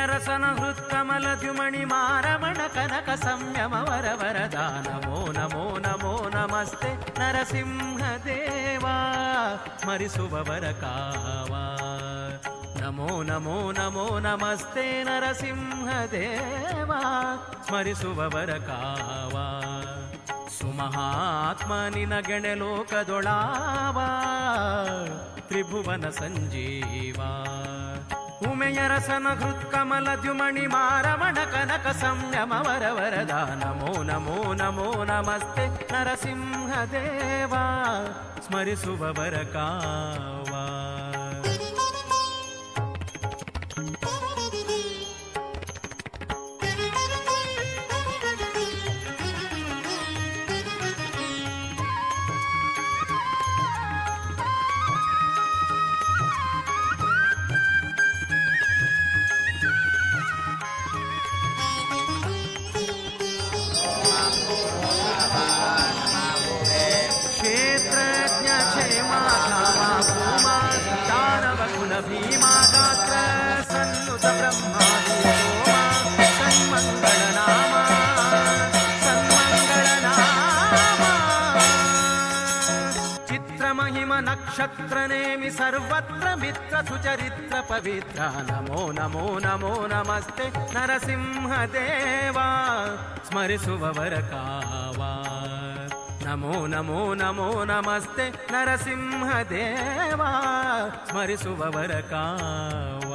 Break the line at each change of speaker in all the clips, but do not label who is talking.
ಉಮೆಯರಸನ ಹೃತ್ಕಮಲದ್ಯುಮಣಿ ಮಾರಮಣ ಕನಕ ಸಂಯಮ ವರವರದ ನಮೋ ನಮೋ ನಮೋ ನಮಸ್ತೆ ನರಸಿಂಹದೇವಾ ಸ್ಮರಿಸುವವರ ಕಾವ ನಮೋ ನಮೋ ನಮೋ ನಮಸ್ತೆ ನರಸಿಂಹದೇವಾ ಸ್ಮರಿಸುವವರ ಕಾವ ಸುಮಹಾತ್ಮ ನಿನಗೆಣೆ ಲೋಕದೊಳಾವ ತ್ರಿಭುವನ ಸಂಜೀವ ಉಮೆಯರಸನ ಹೃತ್ಕಮಲದ್ಯುಮಣಿ ಮಾರಮಣ ಕನಕ ಸಂಯಮ ವರವರದ ನಮೋ ನಮೋ ನಮೋ ನಮಸ್ತೆ ನರಸಿಂಹದೇವಾ ಸ್ಮರಿಸುವವರ ಕಾವ ಭೀಮಾ ಗಾತ್ರ ಸನ್ನುತ ಬ್ರಹ್ಮಾದಿಸೋಮ ಸನ್ಮಂಗಳ ನಾಮ ಸನ್ಮಂಗಳ ನಾಮ ಚಿತ್ರಮಹಿಮ ನಕ್ಷತ್ರ ನೇಮಿ ಸರ್ವತ್ರ ಮಿತ್ರ ಸುಚರಿತ್ರ ಪವಿತ್ರ ನಮೋ ನಮೋ ನಮೋ ನಮಸ್ತೆ ನರಸಿಂಹದೇವಾ ಸ್ಮರಿಸುವವರ ಕಾವ ನಮೋ ನಮೋ ನಮೋ ನಮಸ್ತೆ ನರಸಿಂಹದೇವಾ ಸ್ಮರಿಸುವವರ ಕಾವ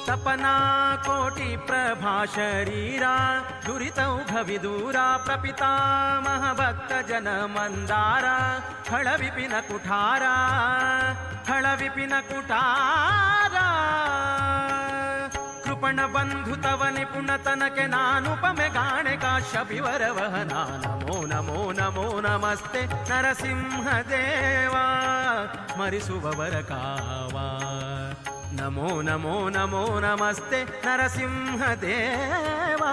ತಪನಾ ಕೋಟಿ ಪ್ರಭಾ ಶರೀರಾ ದುರಿತೌಘ ವಿದೂರ ಪ್ರಪಿತಾಮಹ ಭಕ್ತ ಜನ ಮಂದಾರ ಖಳ ವಿಪಿನ ಕುಠಾರ ಖಳ ವಿಪಿನ ಕುಠಾರ ಕೃಪಣ ಬಂಧು ತವ ನಿಪುಣ ತನಕೆ ನಾನುಪಮೆ ಗಾಣೆ ಕಾಶ್ಯಪಿವರ ವಹನ ನಮೋ ನಮೋ ನಮೋ ನಮಸ್ತೆ ನರಸಿಂಹದೇವಾ ಸ್ಮರಿಸುವವರ ಕಾವ ನಮೋ ನಮೋ ನಮೋ ನಮಸ್ತೆ ನರಸಿಂಹದೇವಾ